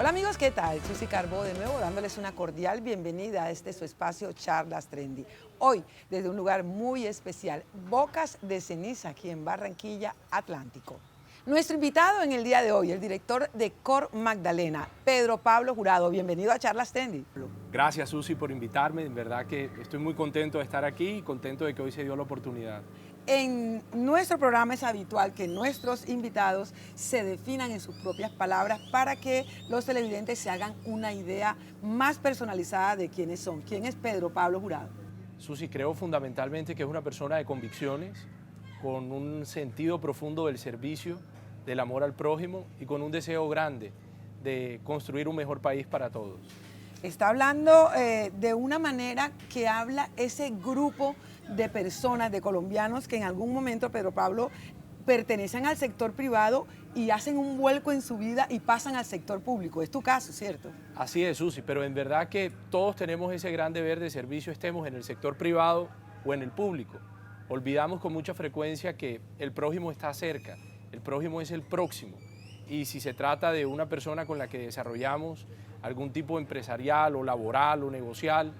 Hola amigos, ¿qué tal? Susi Carbó de nuevo dándoles una cordial bienvenida a este su espacio Charlas Trendy. Hoy, desde un lugar muy especial, Bocas de Ceniza, aquí en Barranquilla, Atlántico. Nuestro invitado en el día de hoy, el director de Cor Magdalena, Pedro Pablo Jurado. Bienvenido a Charlas Trendy. Gracias, Susi, por invitarme. En verdad que estoy muy contento de estar aquí y contento de que hoy se dio la oportunidad. En nuestro programa es habitual que nuestros invitados se definan en sus propias palabras para que los televidentes se hagan una idea más personalizada de quiénes son. ¿Quién es Pedro Pablo Jurado? Susi, creo fundamentalmente que es una persona de convicciones, con un sentido profundo del servicio, del amor al prójimo y con un deseo grande de construir un mejor país para todos. Está hablando de una manera que habla ese grupo de personas, de colombianos que en algún momento, Pedro Pablo, pertenecen al sector privado y hacen un vuelco en su vida y pasan al sector público. Es tu caso, ¿cierto? Así es, Susi, pero en verdad que todos tenemos ese gran deber de servicio, estemos en el sector privado o en el público. Olvidamos con mucha frecuencia que el prójimo está cerca, el prójimo es el próximo. Y si se trata de una persona con la que desarrollamos algún tipo empresarial o laboral o negocial,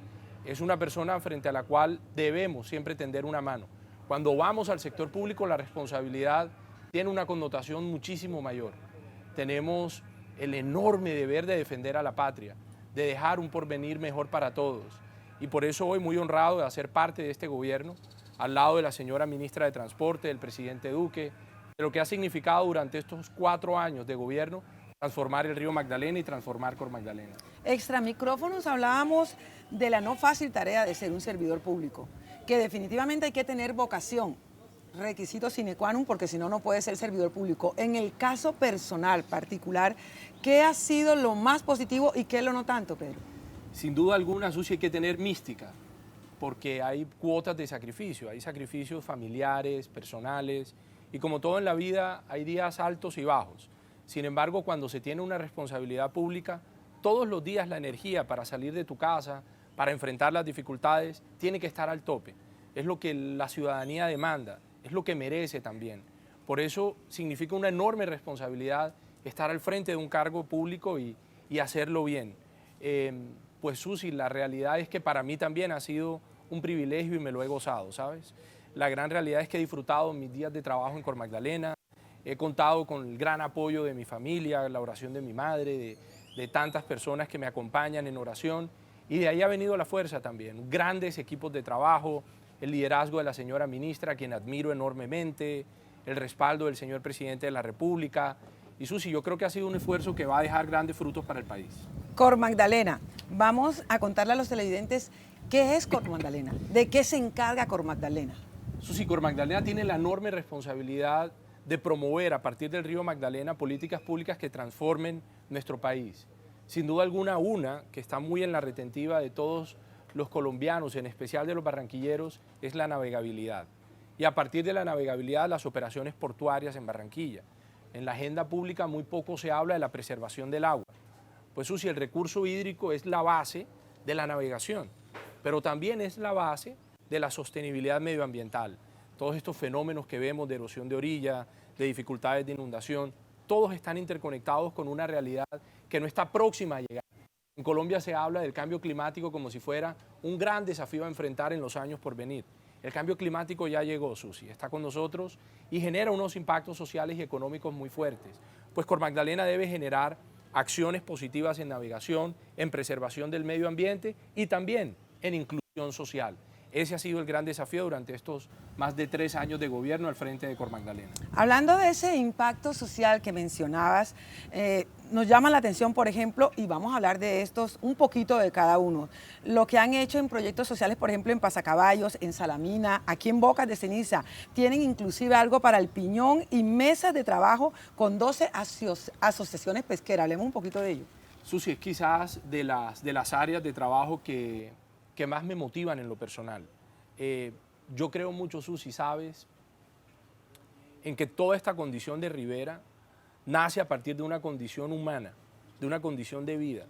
es una persona frente a la cual debemos siempre tender una mano. Cuando vamos al sector público, la responsabilidad tiene una connotación muchísimo mayor. Tenemos el enorme deber de defender a la patria, de dejar un porvenir mejor para todos. Y por eso hoy muy honrado de hacer parte de este gobierno, al lado de la señora ministra de Transporte, del presidente Duque, de lo que ha significado durante estos 4 años de gobierno transformar el río Magdalena y transformar Cor Magdalena. Extra micrófonos hablábamos de la no fácil tarea de ser un servidor público, que definitivamente hay que tener vocación, requisito sine qua non, porque si no, no puede ser servidor público. En el caso personal, particular, ¿qué ha sido lo más positivo y qué lo no tanto, Pedro? Sin duda alguna, Susi, hay que tener mística, porque hay cuotas de sacrificio, hay sacrificios familiares, personales, y como todo en la vida, hay días altos y bajos. Sin embargo, cuando se tiene una responsabilidad pública, todos los días la energía para salir de tu casa, para enfrentar las dificultades, tiene que estar al tope. Es lo que la ciudadanía demanda, es lo que merece también. Por eso significa una enorme responsabilidad estar al frente de un cargo público y hacerlo bien. Pues Susi, la realidad es que para mí también ha sido un privilegio y me lo he gozado, ¿sabes? La gran realidad es que he disfrutado mis días de trabajo en Cor Magdalena, he contado con el gran apoyo de mi familia, la oración de mi madre, de tantas personas que me acompañan en oración, y de ahí ha venido la fuerza también, grandes equipos de trabajo, el liderazgo de la señora ministra, a quien admiro enormemente, el respaldo del señor presidente de la República, y Susi, yo creo que ha sido un esfuerzo que va a dejar grandes frutos para el país. Cor Magdalena, vamos a contarle a los televidentes qué es Cor Magdalena, de qué se encarga Cor Magdalena. Susi, Cor Magdalena tiene la enorme responsabilidad de promover a partir del río Magdalena políticas públicas que transformen nuestro país. Sin duda alguna, una que está muy en la retentiva de todos los colombianos, en especial de los barranquilleros, es la navegabilidad. Y a partir de la navegabilidad, las operaciones portuarias en Barranquilla. En la agenda pública muy poco se habla de la preservación del agua. Pues Susi, el recurso hídrico es la base de la navegación, pero también es la base de la sostenibilidad medioambiental. Todos estos fenómenos que vemos de erosión de orilla, de dificultades de inundación, todos están interconectados con una realidad que no está próxima a llegar. En Colombia se habla del cambio climático como si fuera un gran desafío a enfrentar en los años por venir. El cambio climático ya llegó, Susi, está con nosotros y genera unos impactos sociales y económicos muy fuertes. Pues Cor Magdalena debe generar acciones positivas en navegación, en preservación del medio ambiente y también en inclusión social. Ese ha sido el gran desafío durante estos más de 3 años de gobierno al frente de Cor Magdalena. Hablando de ese impacto social que mencionabas, nos llama la atención, por ejemplo, y vamos a hablar de estos, un poquito de cada uno, lo que han hecho en proyectos sociales, por ejemplo, en Pasacaballos, en Salamina, aquí en Bocas de Ceniza. Tienen inclusive algo para el piñón y mesas de trabajo con 12 asociaciones pesqueras. Hablemos un poquito de ello. Susi, es quizás de las áreas de trabajo que más me motivan en lo personal. Yo creo mucho, Susi, ¿sabes?, en que toda esta condición de ribera nace a partir de una condición humana, de una condición de vida,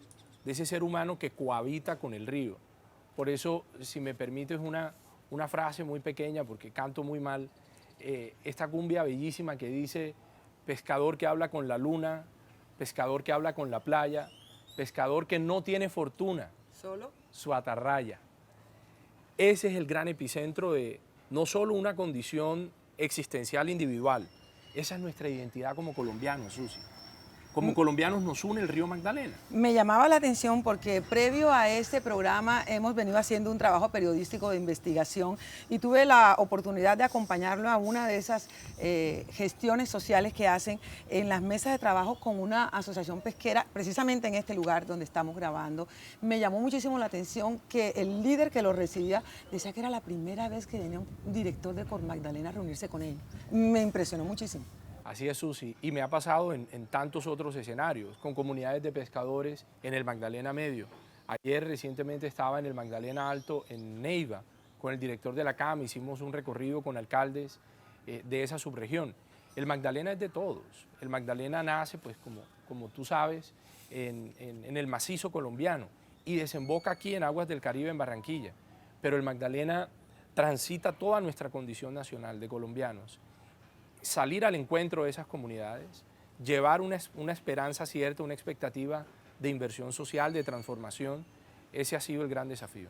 de ese ser humano que cohabita con el río. Por eso, si me permites una frase muy pequeña, porque canto muy mal, esta cumbia bellísima que dice: pescador que habla con la luna, pescador que habla con la playa, pescador que no tiene fortuna, ¿Solo? su atarraya. Ese es el gran epicentro de no solo una condición existencial individual, esa es nuestra identidad como colombianos, Susi. Como colombianos nos une el río Magdalena. Me llamaba la atención porque previo a este programa hemos venido haciendo un trabajo periodístico de investigación y tuve la oportunidad de acompañarlo a una de esas gestiones sociales que hacen en las mesas de trabajo con una asociación pesquera, precisamente en este lugar donde estamos grabando. Me llamó muchísimo la atención que el líder que lo recibía decía que era la primera vez que venía un director de Cor Magdalena a reunirse con él. Me impresionó muchísimo. Así es, Susi, y me ha pasado en tantos otros escenarios, con comunidades de pescadores en el Magdalena Medio. Ayer recientemente estaba en el Magdalena Alto, en Neiva, con el director de la CAM, hicimos un recorrido con alcaldes de esa subregión. El Magdalena es de todos, el Magdalena nace, pues como tú sabes, en el macizo colombiano y desemboca aquí en aguas del Caribe, en Barranquilla. Pero el Magdalena transita toda nuestra condición nacional de colombianos. Salir al encuentro de esas comunidades, llevar una esperanza cierta, una expectativa de inversión social, de transformación, ese ha sido el gran desafío.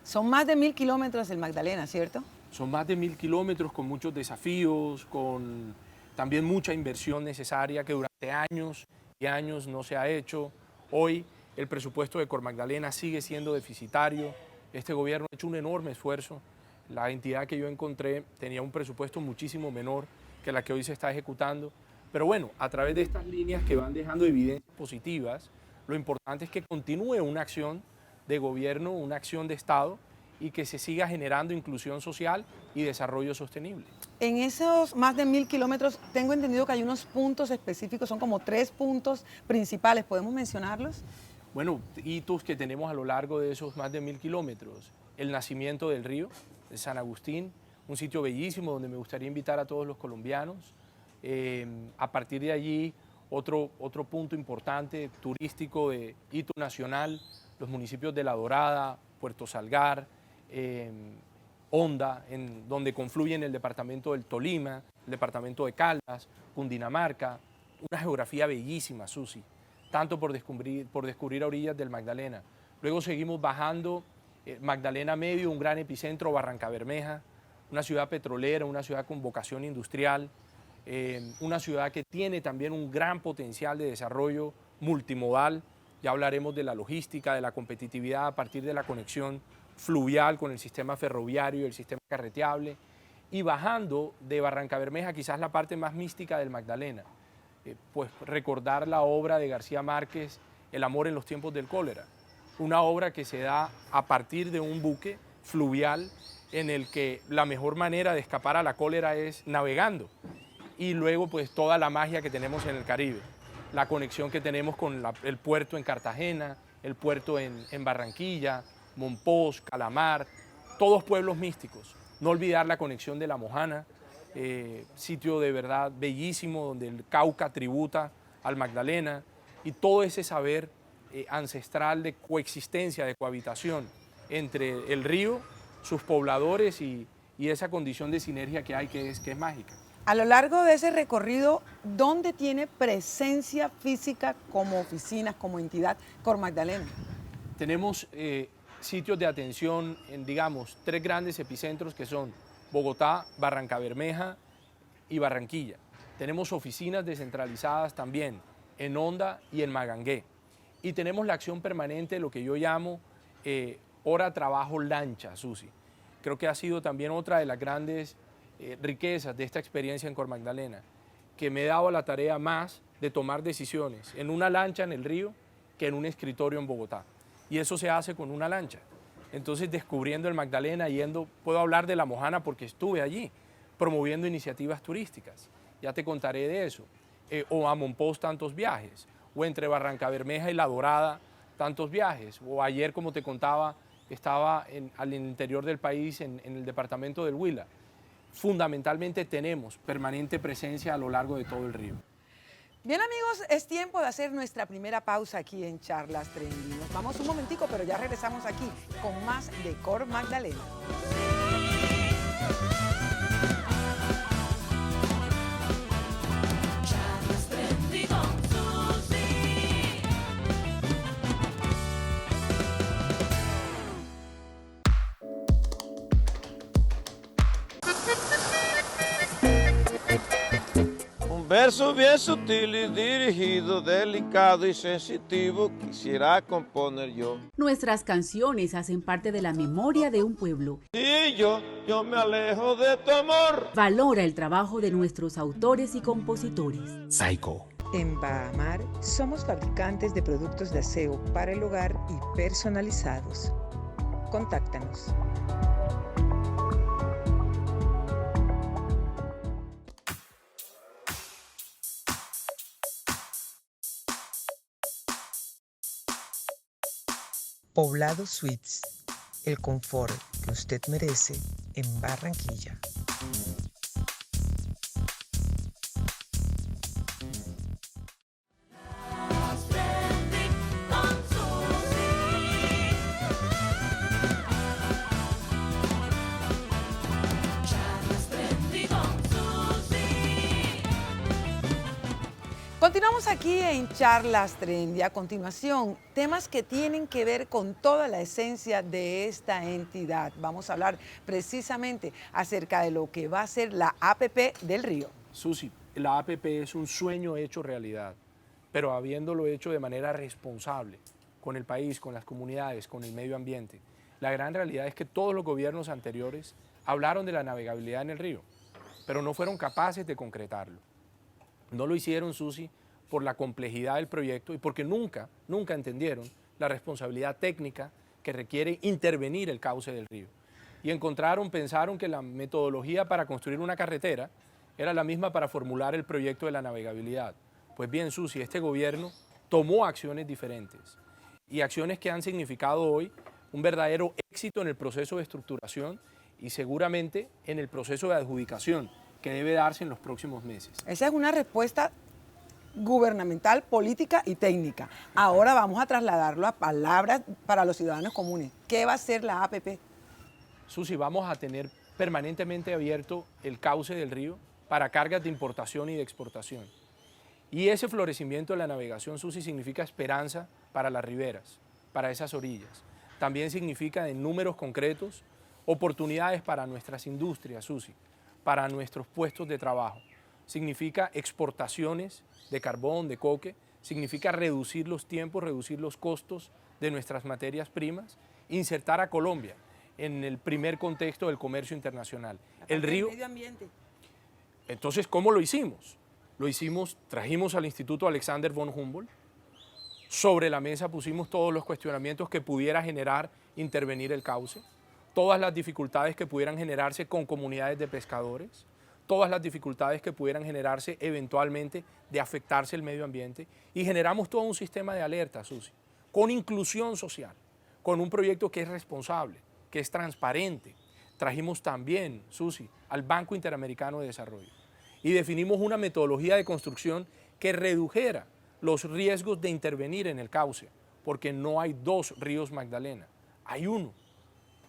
Son más de 1000 kilómetros del Magdalena, ¿cierto? Son más de 1000 kilómetros con muchos desafíos, con también mucha inversión necesaria que durante años y años no se ha hecho. Hoy el presupuesto de Cor Magdalena sigue siendo deficitario. Este gobierno ha hecho un enorme esfuerzo. La entidad que yo encontré tenía un presupuesto muchísimo menor que la que hoy se está ejecutando. Pero bueno, a través de estas líneas que van dejando evidencias positivas, lo importante es que continúe una acción de gobierno, una acción de Estado y que se siga generando inclusión social y desarrollo sostenible. En esos más de 1000 kilómetros tengo entendido que hay unos puntos específicos, son como 3 puntos principales, ¿podemos mencionarlos? Bueno, hitos que tenemos a lo largo de esos más de 1000 kilómetros. El nacimiento del río, de San Agustín, un sitio bellísimo donde me gustaría invitar a todos los colombianos. A partir de allí, otro punto importante turístico de hito nacional, los municipios de La Dorada, Puerto Salgar, Honda, donde confluyen el departamento del Tolima, el departamento de Caldas, Cundinamarca, una geografía bellísima, Susi, tanto por descubrir a orillas del Magdalena. Luego seguimos bajando, Magdalena Medio, un gran epicentro, Barrancabermeja, una ciudad petrolera, una ciudad con vocación industrial, una ciudad que tiene también un gran potencial de desarrollo multimodal. Ya hablaremos de la logística, de la competitividad a partir de la conexión fluvial con el sistema ferroviario y el sistema carreteable. Y bajando de Barrancabermeja, quizás la parte más mística del Magdalena, pues recordar la obra de García Márquez, El amor en los tiempos del cólera, una obra que se da a partir de un buque fluvial en el que la mejor manera de escapar a la cólera es navegando. Y luego pues toda la magia que tenemos en el Caribe, la conexión que tenemos con el puerto en Cartagena, el puerto en Barranquilla, Monpós, Calamar, todos pueblos místicos. No olvidar la conexión de La Mojana, sitio de verdad bellísimo donde el Cauca tributa al Magdalena y todo ese saber ancestral de coexistencia, de cohabitación entre el río, sus pobladores y esa condición de sinergia que hay que es mágica. A lo largo de ese recorrido, ¿dónde tiene presencia física como oficinas, como entidad Cor Magdalena? Tenemos sitios de atención en, digamos, 3 grandes epicentros que son Bogotá, Barrancabermeja y Barranquilla. Tenemos oficinas descentralizadas también en Honda y en Magangué. Y tenemos la acción permanente, lo que yo llamo hora trabajo lancha, Susi. Creo que ha sido también otra de las grandes riquezas de esta experiencia en Cor Magdalena, que me he dado la tarea más de tomar decisiones en una lancha en el río que en un escritorio en Bogotá. Y eso se hace con una lancha. Entonces, descubriendo el Magdalena, puedo hablar de La Mojana porque estuve allí, promoviendo iniciativas turísticas. Ya te contaré de eso. O a Monpós tantos viajes, o entre Barrancabermeja y La Dorada tantos viajes. O ayer, como te contaba, estaba al interior del país, en el departamento del Huila. Fundamentalmente tenemos permanente presencia a lo largo de todo el río. Bien, amigos, es tiempo de hacer nuestra primera pausa aquí en Charlas Trendy. Nos vamos un momentico, pero ya regresamos aquí con más de Cor Magdalena. Verso bien sutil y dirigido, delicado y sensitivo, quisiera componer yo. Nuestras canciones hacen parte de la memoria de un pueblo. Y yo me alejo de tu amor. Valora el trabajo de nuestros autores y compositores. Psycho. En Bahamar somos fabricantes de productos de aseo para el hogar y personalizados. Contáctanos. Poblado Suites, el confort que usted merece en Barranquilla. Continuamos aquí en Charlas Trendy. A continuación, temas que tienen que ver con toda la esencia de esta entidad. Vamos a hablar precisamente acerca de lo que va a ser la APP del Río. Susi, la APP es un sueño hecho realidad, pero habiéndolo hecho de manera responsable, con el país, con las comunidades, con el medio ambiente. La gran realidad es que todos los gobiernos anteriores hablaron de la navegabilidad en el río, pero no fueron capaces de concretarlo. No lo hicieron, Susi, por la complejidad del proyecto y porque nunca entendieron la responsabilidad técnica que requiere intervenir el cauce del río. Y pensaron que la metodología para construir una carretera era la misma para formular el proyecto de la navegabilidad. Pues bien, Susi, este gobierno tomó acciones diferentes y acciones que han significado hoy un verdadero éxito en el proceso de estructuración y seguramente en el proceso de adjudicación que debe darse en los próximos meses. Esa es una respuesta gubernamental, política y técnica. Ahora vamos a trasladarlo a palabras para los ciudadanos comunes. ¿Qué va a ser la APP? Susi, vamos a tener permanentemente abierto el cauce del río para cargas de importación y de exportación. Y ese florecimiento de la navegación, Susi, significa esperanza para las riberas, para esas orillas. También significa en números concretos oportunidades para nuestras industrias, Susi, para nuestros puestos de trabajo. Significa exportaciones de carbón, de coque, significa reducir los tiempos, reducir los costos de nuestras materias primas, insertar a Colombia en el primer contexto del comercio internacional. El río. Medio ambiente. Entonces, ¿cómo lo hicimos? Lo hicimos, trajimos al Instituto Alexander von Humboldt, sobre la mesa pusimos todos los cuestionamientos que pudiera generar intervenir el cauce, todas las dificultades que pudieran generarse con comunidades de pescadores, todas las dificultades que pudieran generarse eventualmente de afectarse el medio ambiente y generamos todo un sistema de alerta, Susi, con inclusión social, con un proyecto que es responsable, que es transparente. Trajimos también, Susi, al Banco Interamericano de Desarrollo y definimos una metodología de construcción que redujera los riesgos de intervenir en el cauce, porque no hay dos ríos Magdalena, hay uno.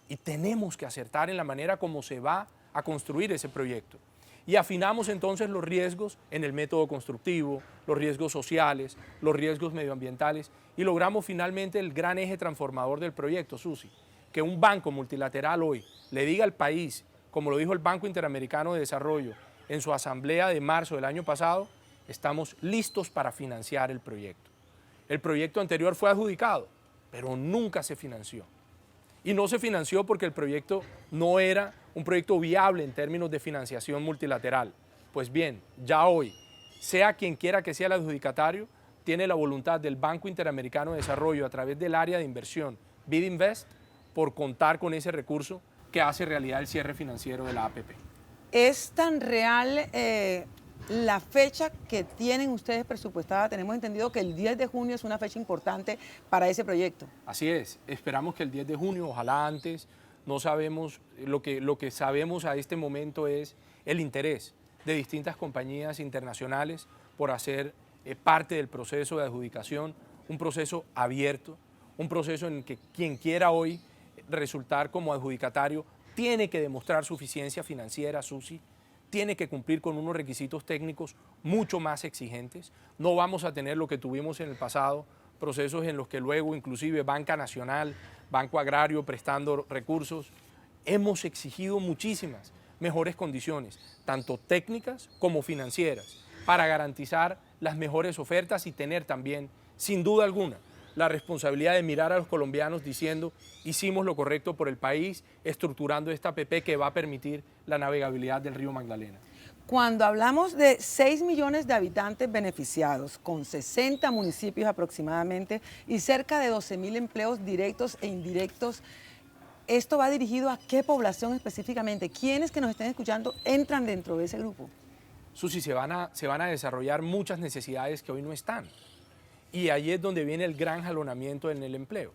Y tenemos que acertar en la manera como se va a construir ese proyecto. Y afinamos entonces los riesgos en el método constructivo, los riesgos sociales, los riesgos medioambientales y logramos finalmente el gran eje transformador del proyecto, Susi, que un banco multilateral hoy le diga al país, como lo dijo el Banco Interamericano de Desarrollo en su asamblea de marzo del año pasado, estamos listos para financiar el proyecto. El proyecto anterior fue adjudicado, pero nunca se financió. Y no se financió porque el proyecto no era un proyecto viable en términos de financiación multilateral. Pues bien, ya hoy, sea quien quiera que sea el adjudicatario, tiene la voluntad del Banco Interamericano de Desarrollo a través del área de inversión BidInvest por contar con ese recurso que hace realidad el cierre financiero de la APP. ¿Es tan real la fecha que tienen ustedes presupuestada? Tenemos entendido que el 10 de junio es una fecha importante para ese proyecto. Así es, esperamos que el 10 de junio, ojalá antes, no sabemos, lo que sabemos a este momento es el interés de distintas compañías internacionales por hacer parte del proceso de adjudicación, un proceso abierto, un proceso en el que quien quiera hoy resultar como adjudicatario tiene que demostrar suficiencia financiera, Susi, tiene que cumplir con unos requisitos técnicos mucho más exigentes. No vamos a tener lo que tuvimos en el pasado, procesos en los que luego inclusive Banca Nacional, Banco Agrario prestando recursos. Hemos exigido muchísimas mejores condiciones, tanto técnicas como financieras. para garantizar las mejores ofertas y tener también, sin duda alguna, la responsabilidad de mirar a los colombianos diciendo hicimos lo correcto por el país, estructurando esta APP que va a permitir la navegabilidad del río Magdalena. Cuando hablamos de 6 millones de habitantes beneficiados, con 60 municipios aproximadamente y cerca de 12.000 empleos directos e indirectos, ¿esto va dirigido a qué población específicamente? ¿Quiénes que nos estén escuchando entran dentro de ese grupo? Susi, se van a desarrollar muchas necesidades que hoy no están. Y ahí es donde viene el gran jalonamiento en el empleo.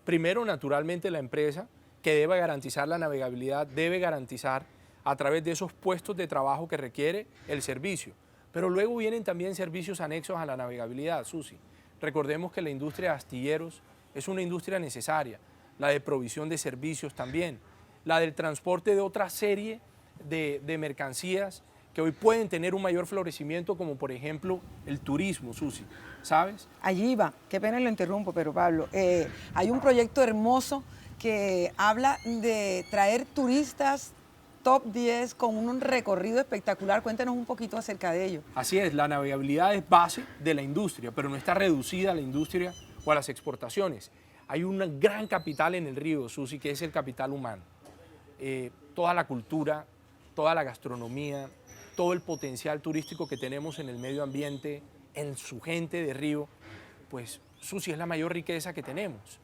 Primero, naturalmente, la empresa que debe garantizar la navegabilidad, debe garantizar a través de esos puestos de trabajo que requiere el servicio. Pero luego vienen también servicios anexos a la navegabilidad, Susi. Recordemos que la industria de astilleros es una industria necesaria, la de provisión de servicios también, la del transporte de otra serie de mercancías que hoy pueden tener un mayor florecimiento, como por ejemplo el turismo, Susi, ¿sabes? Allí va, qué pena lo interrumpo, pero Pablo, hay un proyecto hermoso que habla de traer turistas top 10 con un recorrido espectacular. Cuéntanos un poquito acerca de ello. Así es, la navegabilidad es base de la industria, pero no está reducida a la industria o a las exportaciones. Hay un gran capital en el río, Susi, que es el capital humano. Toda la cultura, toda la gastronomía, todo el potencial turístico que tenemos en el medio ambiente, en su gente de río, pues Susi, es la mayor riqueza que tenemos.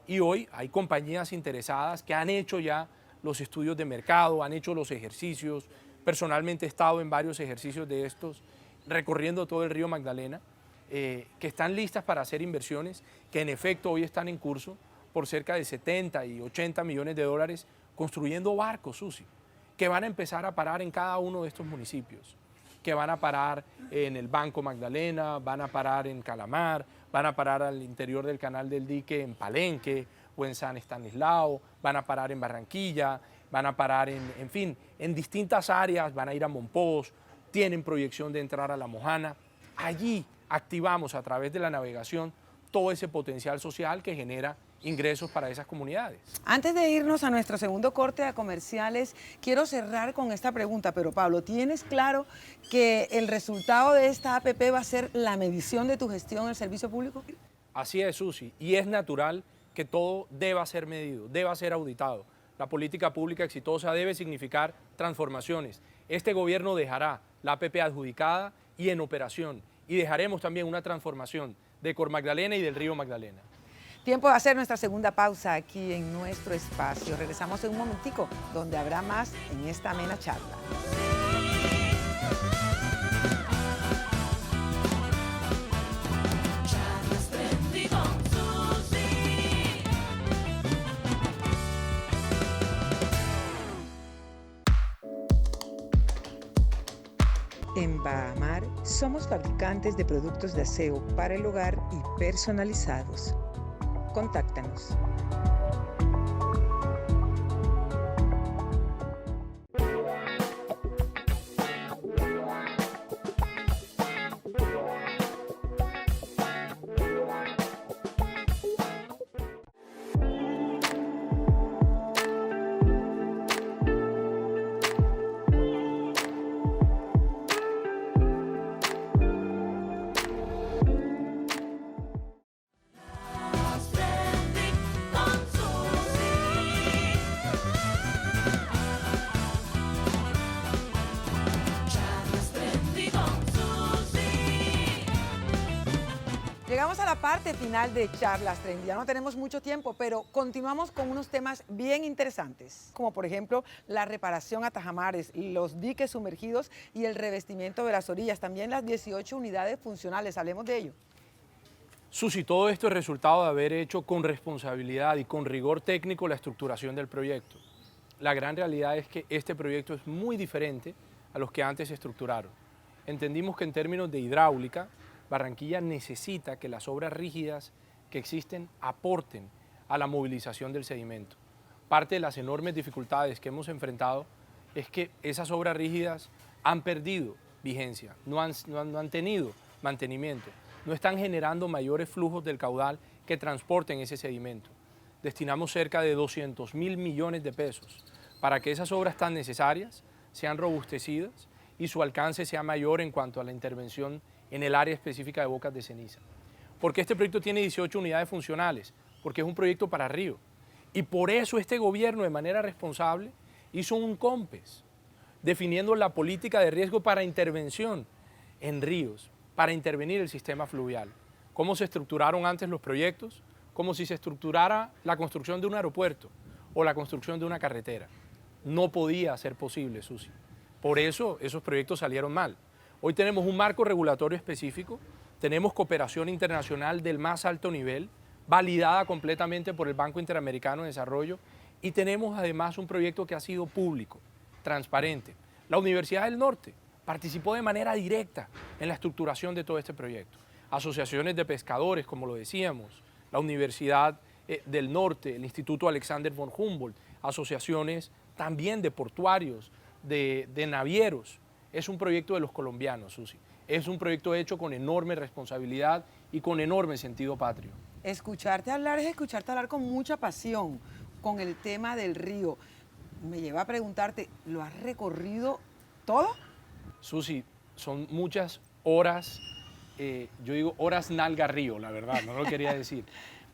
Y hoy hay compañías interesadas que han hecho ya los estudios de mercado, han hecho los ejercicios. Personalmente he estado en varios ejercicios de estos, recorriendo todo el río Magdalena, que están listas para hacer inversiones, que en efecto hoy están en curso por cerca de 70 y 80 millones de dólares, construyendo barcos, Susi, que van a empezar a parar en cada uno de estos municipios, que van a parar en el Banco Magdalena, van a parar en Calamar, van a parar al interior del Canal del Dique en Palenque o en San Estanislao, van a parar en Barranquilla, van a parar en fin, en distintas áreas, van a ir a Monpós, tienen proyección de entrar a La Mojana. Allí activamos a través de la navegación todo ese potencial social que genera ingresos para esas comunidades. Antes de irnos a nuestro segundo corte de comerciales, quiero cerrar con esta pregunta, pero Pablo, ¿tienes claro que el resultado de esta APP va a ser la medición de tu gestión en el servicio público? Así es, Susi, y es natural que todo deba ser medido, deba ser auditado. La política pública exitosa debe significar transformaciones. Este gobierno dejará la APP adjudicada y en operación, y dejaremos también una transformación de Cor Magdalena y del río Magdalena. Tiempo de hacer nuestra segunda pausa aquí en nuestro espacio. Regresamos en un momentico, donde habrá más en esta amena charla. En Bahamar somos fabricantes de productos de aseo para el hogar y personalizados. Contáctanos. Llegamos a la parte final de Charlas Trendy. Ya no tenemos mucho tiempo, pero continuamos con unos temas bien interesantes, como por ejemplo la reparación a tajamares, los diques sumergidos y el revestimiento de las orillas, también las 18 unidades funcionales. Hablemos de ello. Susi, todo esto es resultado de haber hecho con responsabilidad y con rigor técnico la estructuración del proyecto. La gran realidad es que este proyecto es muy diferente a los que antes se estructuraron. Entendimos que en términos de hidráulica, Barranquilla necesita que las obras rígidas que existen aporten a la movilización del sedimento. Parte de las enormes dificultades que hemos enfrentado es que esas obras rígidas han perdido vigencia, no han tenido mantenimiento, no están generando mayores flujos del caudal que transporten ese sedimento. Destinamos cerca de 200.000 millones de pesos para que esas obras tan necesarias sean robustecidas y su alcance sea mayor en cuanto a la intervención en el área específica de Bocas de Ceniza. Porque este proyecto tiene 18 unidades funcionales, porque es un proyecto para Río. Y por eso este gobierno, de manera responsable, hizo un COMPES, definiendo la política de riesgo para intervención en ríos, para intervenir el sistema fluvial. Cómo se estructuraron antes los proyectos, como si se estructurara la construcción de un aeropuerto o la construcción de una carretera. No podía ser posible, Susi. Por eso esos proyectos salieron mal. Hoy tenemos un marco regulatorio específico, tenemos cooperación internacional del más alto nivel, validada completamente por el Banco Interamericano de Desarrollo, y tenemos además un proyecto que ha sido público, transparente. La Universidad del Norte participó de manera directa en la estructuración de todo este proyecto. Asociaciones de pescadores, como lo decíamos, la Universidad del Norte, el Instituto Alexander von Humboldt, asociaciones también de portuarios, de navieros. Es un proyecto de los colombianos, Susi. Es un proyecto hecho con enorme responsabilidad y con enorme sentido patrio. Escucharte hablar es escucharte hablar con mucha pasión con el tema del río. Me lleva a preguntarte, ¿lo has recorrido todo? Susi, son muchas horas, yo digo horas nalga río, la verdad, no lo quería decir.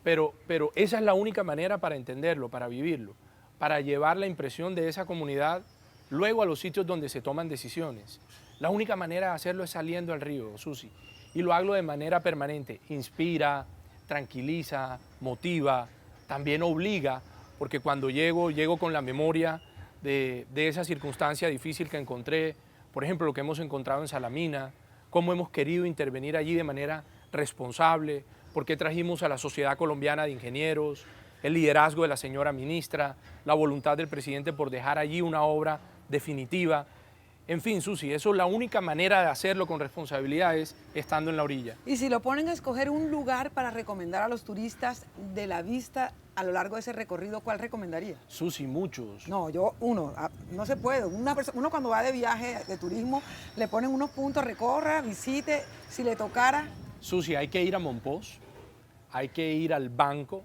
Pero esa es la única manera para entenderlo, para vivirlo, para llevar la impresión de esa comunidad luego a los sitios donde se toman decisiones. La única manera de hacerlo es saliendo al río, Susi, y lo hago de manera permanente. Inspira, tranquiliza, motiva, también obliga, porque cuando llego con la memoria de esa circunstancia difícil que encontré, por ejemplo, lo que hemos encontrado en Salamina, cómo hemos querido intervenir allí de manera responsable, por qué trajimos a la Sociedad Colombiana de Ingenieros, el liderazgo de la señora ministra, la voluntad del presidente por dejar allí una obra definitiva. En fin, Susi, eso es la única manera de hacerlo con responsabilidad, es estando en la orilla. Y si lo ponen a escoger un lugar para recomendar a los turistas de la vista a lo largo de ese recorrido, ¿cuál recomendaría? Susi, muchos. No, no se puede. Uno cuando va de viaje, de turismo, le ponen unos puntos, recorra, visite, si le tocara. Susi, hay que ir a Monpós, hay que ir al Banco,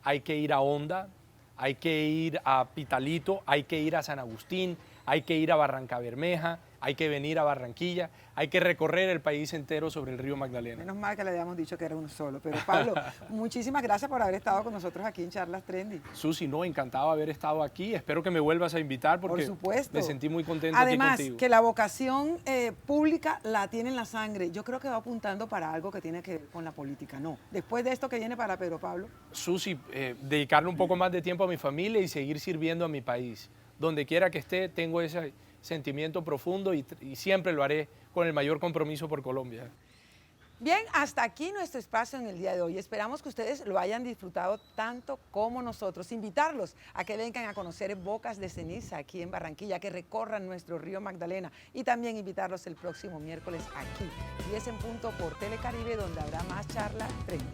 hay que ir a Honda, hay que ir a Pitalito, hay que ir a San Agustín, hay que ir a Barrancabermeja, hay que venir a Barranquilla, hay que recorrer el país entero sobre el río Magdalena. Menos mal que le habíamos dicho que era uno solo. Pero Pablo, muchísimas gracias por haber estado con nosotros aquí en Charlas Trendy. Susi, no, encantado de haber estado aquí. Espero que me vuelvas a invitar porque por supuesto. Me sentí muy contento Además, aquí contigo. que la vocación pública la tiene en la sangre. Yo creo que va apuntando para algo que tiene que ver con la política. No. Después de esto que viene para Pedro Pablo. Susi, dedicarle un poco más de tiempo a mi familia y seguir sirviendo a mi país. Donde quiera que esté, tengo ese sentimiento profundo y siempre lo haré con el mayor compromiso por Colombia. Bien, hasta aquí nuestro espacio en el día de hoy. Esperamos que ustedes lo hayan disfrutado tanto como nosotros. Invitarlos a que vengan a conocer Bocas de Ceniza aquí en Barranquilla, que recorran nuestro río Magdalena, y también invitarlos el próximo miércoles aquí, 10 en punto por Telecaribe, donde habrá más Charla Trendy.